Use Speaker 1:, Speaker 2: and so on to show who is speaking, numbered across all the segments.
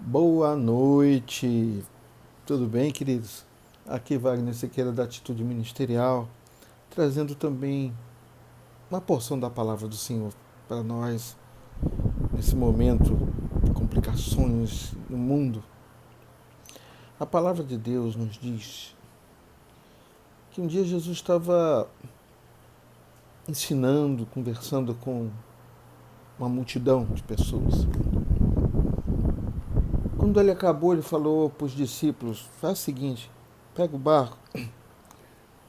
Speaker 1: Boa noite, tudo bem, queridos? Aqui Wagner Sequeira da Atitude Ministerial, trazendo também uma porção da palavra do Senhor para nós nesse momento de complicações no mundo. A palavra de Deus nos diz que um dia Jesus estava ensinando, conversando com uma multidão de pessoas. Quando ele acabou, ele falou para os discípulos: faz o seguinte, pega o barco,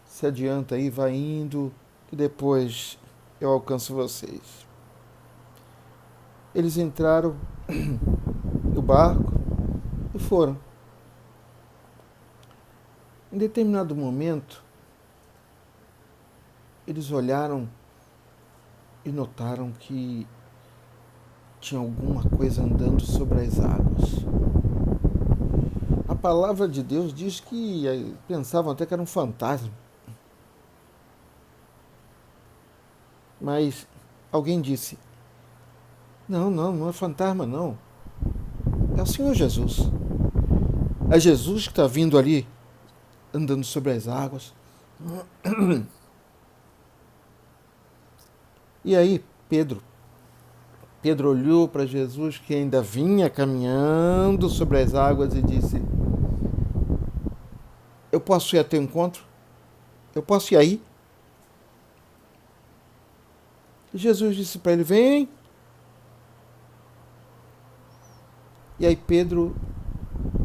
Speaker 1: se adianta aí, vai indo, e depois eu alcanço vocês. Eles entraram no barco e foram. Em determinado momento, eles olharam e notaram que tinha alguma coisa andando sobre as águas. A palavra de Deus diz que pensavam até que era um fantasma. Mas alguém disse: não é fantasma não. É o Senhor Jesus. É Jesus que está vindo ali, andando sobre as águas. E aí, Pedro olhou para Jesus, que ainda vinha caminhando sobre as águas, e disse: eu posso ir a teu encontro? Eu posso ir aí? E Jesus disse para ele: vem. E aí Pedro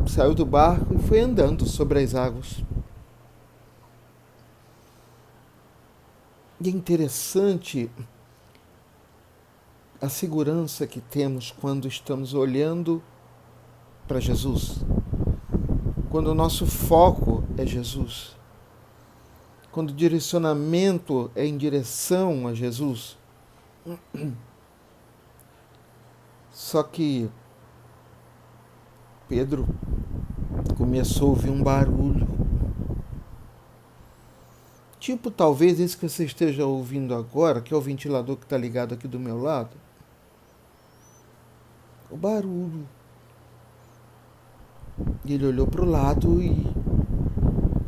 Speaker 1: saiu do barco e foi andando sobre as águas. E é interessante a segurança que temos quando estamos olhando para Jesus, quando o nosso foco é Jesus, quando o direcionamento é em direção a Jesus. Só que Pedro começou a ouvir um barulho, tipo talvez esse que você esteja ouvindo agora, que é o ventilador que está ligado aqui do meu lado. O barulho. E ele olhou para o lado e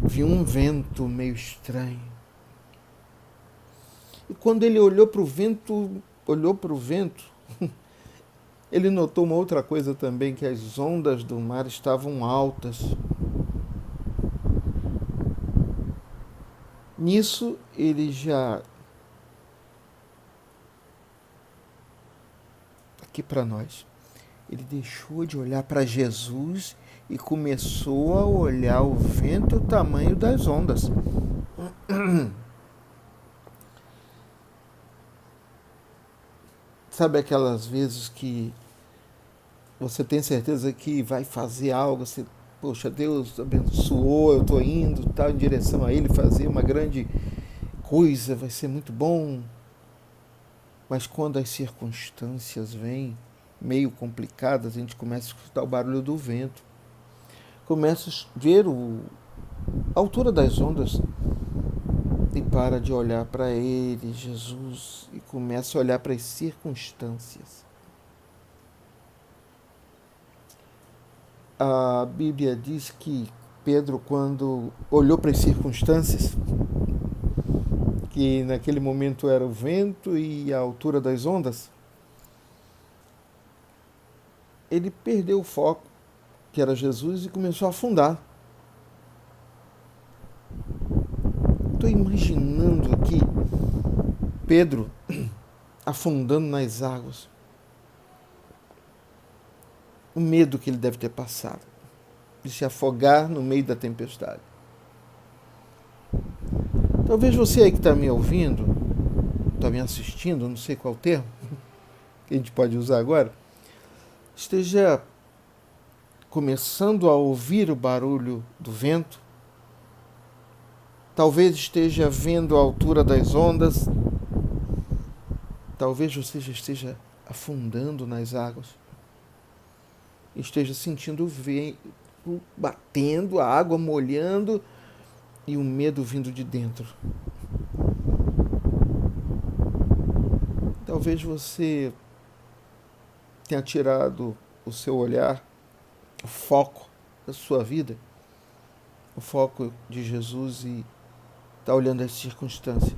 Speaker 1: viu um vento meio estranho. E quando ele olhou para o vento, ele notou uma outra coisa também, que as ondas do mar estavam altas. Nisso ele já, aqui para nós, ele deixou de olhar para Jesus e começou a olhar o vento e o tamanho das ondas. Sabe aquelas vezes que você tem certeza que vai fazer algo, você, poxa, Deus abençoou, eu estou indo, tá, em direção a Ele, fazer uma grande coisa, vai ser muito bom. Mas quando as circunstâncias vêm meio complicadas, a gente começa a escutar o barulho do vento, começa a ver a altura das ondas e para de olhar para Ele, Jesus, e começa a olhar para as circunstâncias. A Bíblia diz que Pedro, quando olhou para as circunstâncias, que naquele momento era o vento e a altura das ondas, ele perdeu o foco, que era Jesus, e começou a afundar. Estou imaginando aqui Pedro afundando nas águas. O medo que ele deve ter passado de se afogar no meio da tempestade. Talvez você aí que está me ouvindo, está me assistindo, não sei qual termo que a gente pode usar agora, esteja começando a ouvir o barulho do vento, talvez esteja vendo a altura das ondas, talvez você já esteja afundando nas águas, esteja sentindo o vento batendo, a água molhando e o medo vindo de dentro. Talvez você tenha tirado o seu olhar o foco da sua vida, o foco de Jesus, e está olhando as circunstâncias.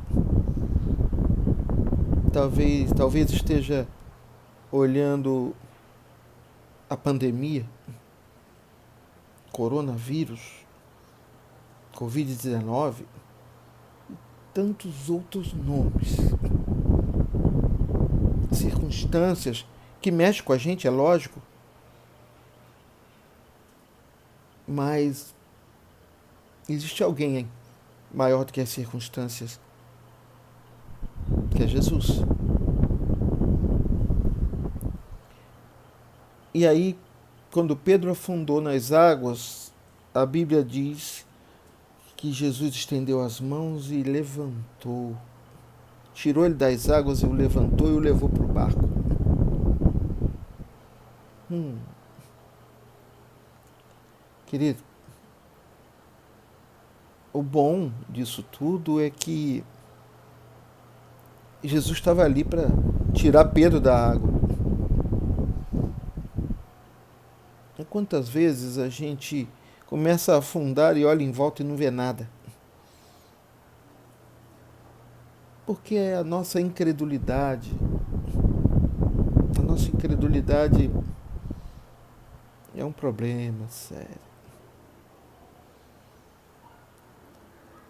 Speaker 1: Talvez esteja olhando a pandemia, coronavírus, Covid-19, tantos outros nomes, circunstâncias que mexem com a gente, é lógico, mas existe alguém maior do que as circunstâncias, que é Jesus. E aí, quando Pedro afundou nas águas, a Bíblia diz que Jesus estendeu as mãos e levantou. Tirou ele das águas e o levantou e o levou para o barco. Querido, o bom disso tudo é que Jesus estava ali para tirar Pedro da água. E quantas vezes a gente começa a afundar e olha em volta e não vê nada? Porque a nossa incredulidade é um problema sério.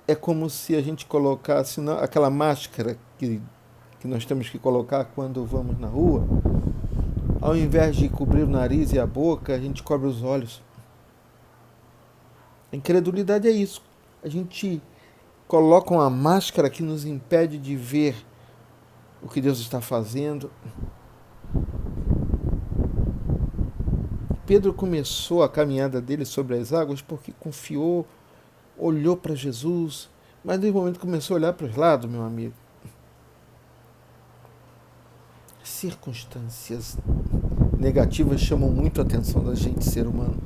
Speaker 1: É como se a gente colocasse aquela máscara que nós temos que colocar quando vamos na rua. Ao invés de cobrir o nariz e a boca, a gente cobre os olhos. A incredulidade é isso. A gente coloca uma máscara que nos impede de ver o que Deus está fazendo. Pedro começou a caminhada dele sobre as águas porque confiou, olhou para Jesus, mas de momento começou a olhar para os lados, meu amigo. Circunstâncias negativas chamam muito a atenção da gente, ser humano.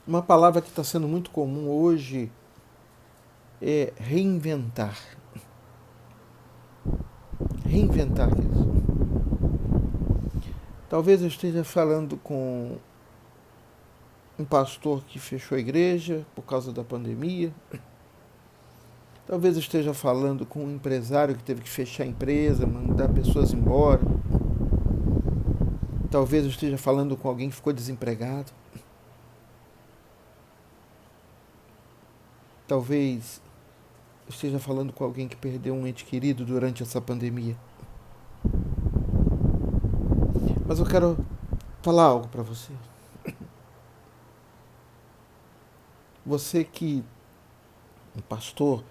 Speaker 1: Uma palavra que está sendo muito comum hoje é reinventar. Reinventar isso. Talvez eu esteja falando com um pastor que fechou a igreja por causa da pandemia. Talvez eu esteja falando com um empresário que teve que fechar a empresa, mandar pessoas embora. Talvez eu esteja falando com alguém que ficou desempregado. Talvez eu esteja falando com alguém que perdeu um ente querido durante essa pandemia. Mas eu quero falar algo para você. Você que, um pastor,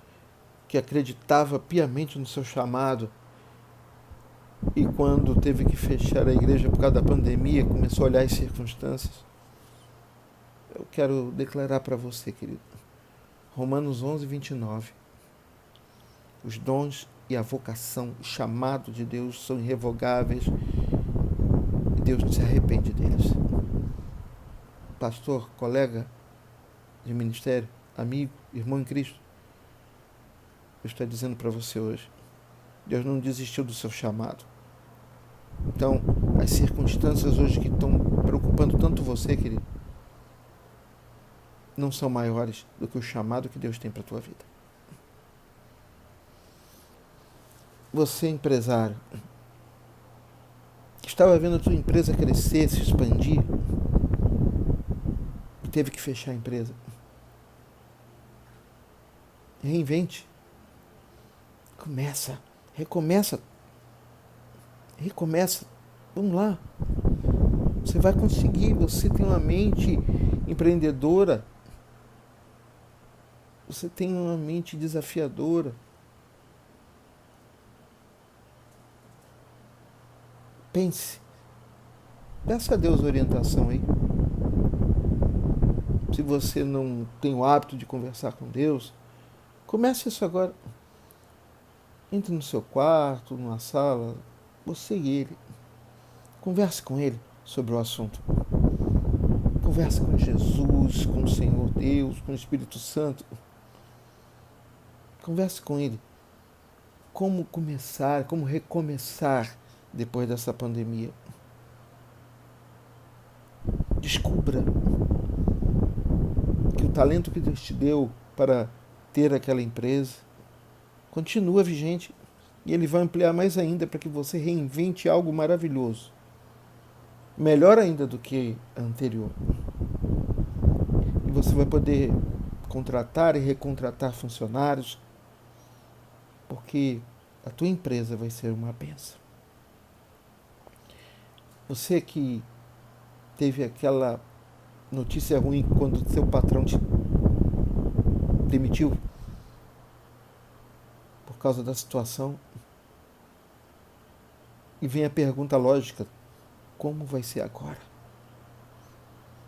Speaker 1: que acreditava piamente no seu chamado e quando teve que fechar a igreja por causa da pandemia, começou a olhar as circunstâncias. Eu quero declarar para você, querido, Romanos 11, 29. Os dons e a vocação, o chamado de Deus são irrevogáveis e Deus não se arrepende deles. Pastor, colega de ministério, amigo, irmão em Cristo, eu estou dizendo para você hoje, Deus não desistiu do seu chamado. Então, as circunstâncias hoje que estão preocupando tanto você, querido, não são maiores do que o chamado que Deus tem para a tua vida. Você, empresário, que estava vendo a tua empresa crescer, se expandir, e teve que fechar a empresa. Reinvente. Recomeça. Vamos lá. Você vai conseguir, você tem uma mente empreendedora. Você tem uma mente desafiadora. Pense. Peça a Deus orientação aí. Se você não tem o hábito de conversar com Deus, comece isso agora. Entre no seu quarto, numa sala, você e ele. Converse com ele sobre o assunto. Converse com Jesus, com o Senhor Deus, com o Espírito Santo. Converse com ele. Como começar, como recomeçar depois dessa pandemia. Descubra que o talento que Deus te deu para ter aquela empresa continua vigente e Ele vai ampliar mais ainda para que você reinvente algo maravilhoso, melhor ainda do que a anterior. E você vai poder contratar e recontratar funcionários, porque a tua empresa vai ser uma bênção. Você que teve aquela notícia ruim quando seu patrão te demitiu por causa da situação, e vem a pergunta lógica: como vai ser agora?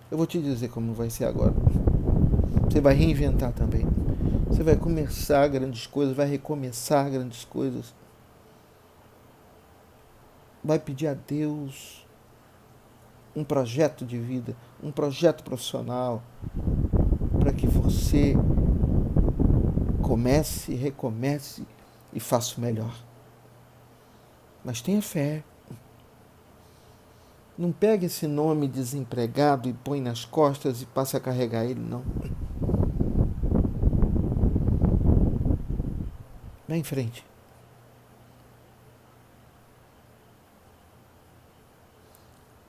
Speaker 1: Eu vou te dizer como vai ser agora. Você vai reinventar também. Você vai começar grandes coisas, vai recomeçar grandes coisas. Vai pedir a Deus um projeto de vida, um projeto profissional, para que você comece, recomece e faça o melhor. Mas tenha fé. Não pegue esse nome desempregado e põe nas costas e passe a carregar ele, não. Vá em frente.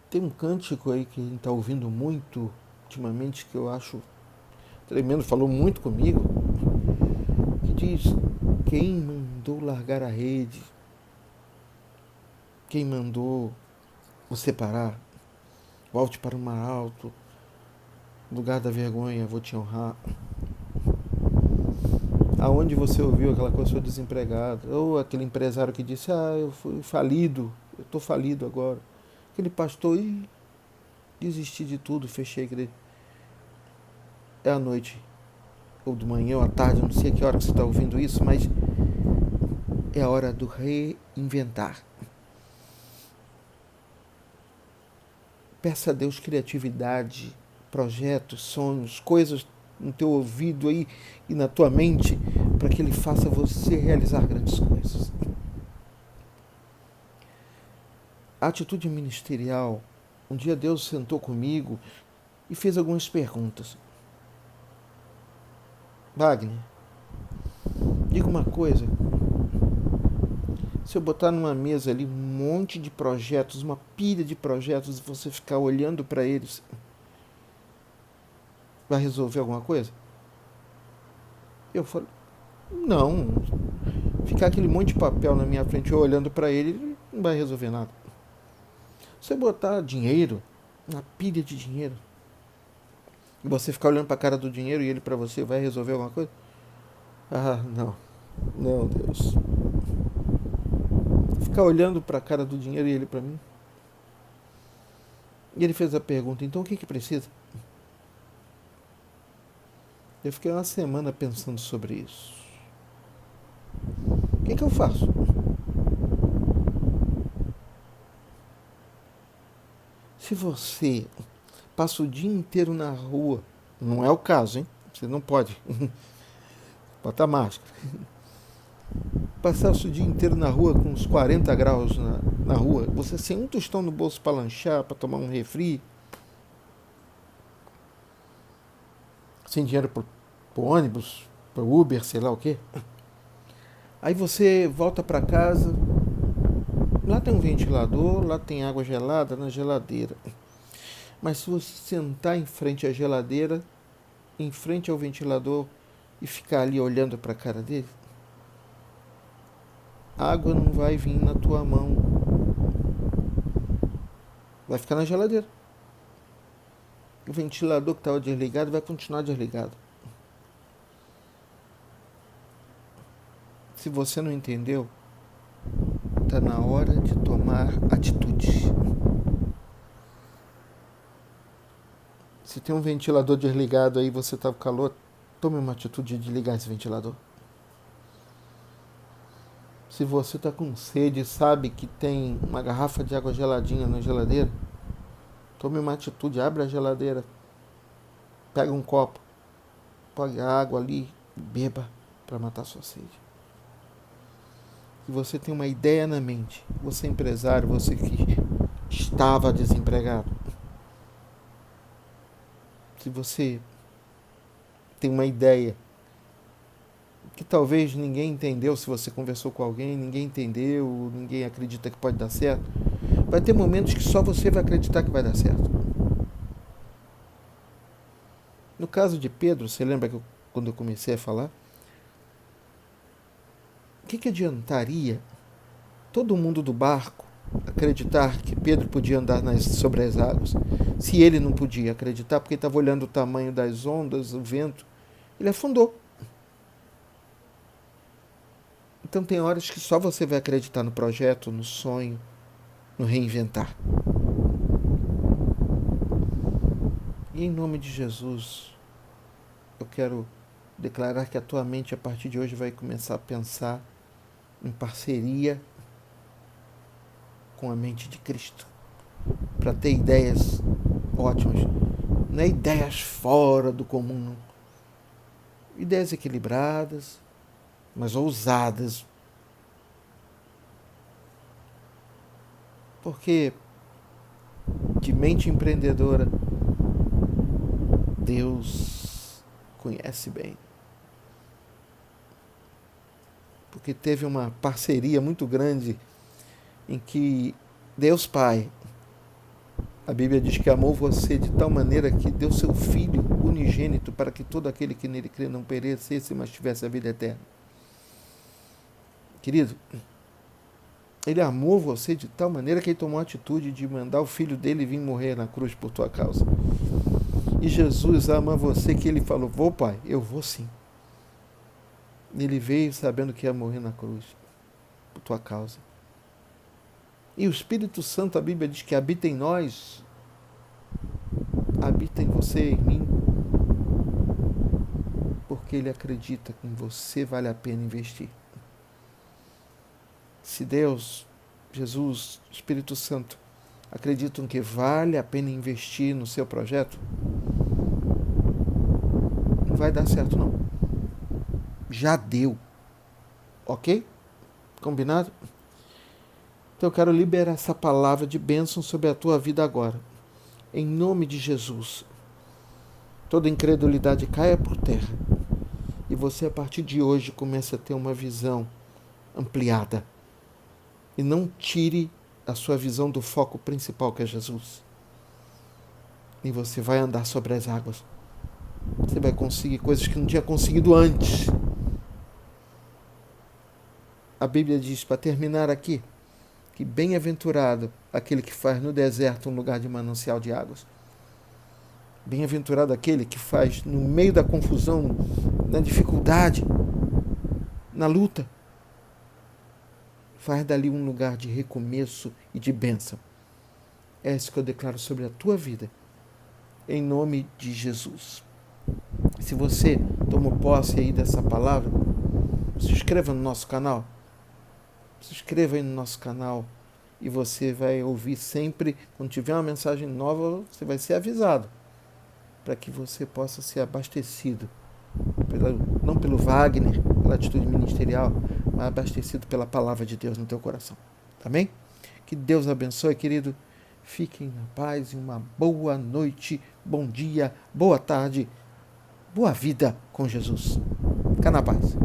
Speaker 1: Tem um cântico aí que a gente está ouvindo muito ultimamente, que eu acho tremendo, falou muito comigo, que diz: quem mandou largar a rede? Quem mandou você parar? Volte para o mar alto, lugar da vergonha, vou te honrar. Aonde você ouviu aquela coisa, sou desempregado? Ou aquele empresário que disse: eu fui falido, eu estou falido agora. Aquele pastor: desisti de tudo, fechei a igreja. É à noite, ou de manhã, ou à tarde, eu não sei a que hora que você está ouvindo isso, mas é a hora do reinventar. Peça a Deus criatividade, projetos, sonhos, coisas no teu ouvido aí e na tua mente, para que Ele faça você realizar grandes coisas. A atitude ministerial, um dia Deus sentou comigo e fez algumas perguntas. Wagner, diga uma coisa: se eu botar numa mesa ali um monte de projetos, uma pilha de projetos, e você ficar olhando para eles, vai resolver alguma coisa? Eu falei: não. Ficar aquele monte de papel na minha frente, eu olhando para ele, não vai resolver nada. Se eu botar dinheiro, uma pilha de dinheiro, e você ficar olhando para a cara do dinheiro e ele para você, vai resolver alguma coisa? Ah, não. Não, Deus. Ficar olhando para a cara do dinheiro e ele para mim. E ele fez a pergunta: então o que precisa? Eu fiquei uma semana pensando sobre isso. O que eu faço? Se você passa o dia inteiro na rua, não é o caso, hein? Você não pode botar máscara. Passar o dia inteiro na rua com uns 40 graus na rua, você sem um tostão no bolso para lanchar, para tomar um refri, sem dinheiro pro ônibus, pro Uber, sei lá o quê. Aí você volta para casa, lá tem um ventilador, lá tem água gelada na geladeira. Mas se você sentar em frente à geladeira, em frente ao ventilador, e ficar ali olhando para a cara dele, a água não vai vir na tua mão, vai ficar na geladeira. O ventilador que estava desligado vai continuar desligado. Se você não entendeu, está na hora de tomar atitude. Se tem um ventilador desligado aí, você está com calor, tome uma atitude de ligar esse ventilador. Se você está com sede e sabe que tem uma garrafa de água geladinha na geladeira, tome uma atitude, abre a geladeira, pega um copo, põe a água ali e beba para matar sua sede. e você tem uma ideia na mente, você é empresário, você que estava desempregado, se você tem uma ideia que talvez ninguém entendeu, se você conversou com alguém, ninguém entendeu, ninguém acredita que pode dar certo, vai ter momentos que só você vai acreditar que vai dar certo. No caso de Pedro, você lembra que quando eu comecei a falar, o que adiantaria todo mundo do barco acreditar que Pedro podia andar sobre as águas, se ele não podia acreditar porque estava olhando o tamanho das ondas, o vento, ele afundou. Então tem horas que só você vai acreditar no projeto, no sonho, no reinventar. E em nome de Jesus, eu quero declarar que a tua mente a partir de hoje vai começar a pensar em parceria com a mente de Cristo, para ter ideias ótimas. Não é ideias fora do comum, não. Ideias equilibradas, mas ousadas. Porque de mente empreendedora, Deus conhece bem. Porque teve uma parceria muito grande em que Deus Pai, a Bíblia diz que amou você de tal maneira que deu seu Filho unigênito para que todo aquele que nele crê não perecesse, mas tivesse a vida eterna. Querido, Ele amou você de tal maneira que Ele tomou a atitude de mandar o Filho dele vir morrer na cruz por tua causa. E Jesus ama você que Ele falou, vou Pai, eu vou sim. Ele veio sabendo que ia morrer na cruz por tua causa. E o Espírito Santo, a Bíblia diz que habita em nós, habita em você, em mim, porque Ele acredita que em você vale a pena investir. Se Deus, Jesus, Espírito Santo, acreditam que vale a pena investir no seu projeto, não vai dar certo não. Já deu. Ok? Combinado? Então eu quero liberar essa palavra de bênção sobre a tua vida agora. Em nome de Jesus. Toda incredulidade caia por terra. E você, a partir de hoje, comece a ter uma visão ampliada. E não tire a sua visão do foco principal, que é Jesus. E você vai andar sobre as águas. Você vai conseguir coisas que não tinha conseguido antes. A Bíblia diz, para terminar aqui, que bem-aventurado aquele que faz no deserto um lugar de manancial de águas. Bem-aventurado aquele que faz no meio da confusão, na dificuldade, na luta, faz dali um lugar de recomeço e de bênção. É isso que eu declaro sobre a tua vida, em nome de Jesus. Se você tomou posse aí dessa palavra, se inscreva no nosso canal. Se inscreva aí no nosso canal e você vai ouvir sempre, quando tiver uma mensagem nova, você vai ser avisado, para que você possa ser abastecido, não pelo Wagner, pela atitude ministerial, mas abastecido pela palavra de Deus no teu coração. Amém? Que Deus abençoe, querido. Fiquem na paz e uma boa noite, bom dia, boa tarde, boa vida com Jesus. Fica na paz.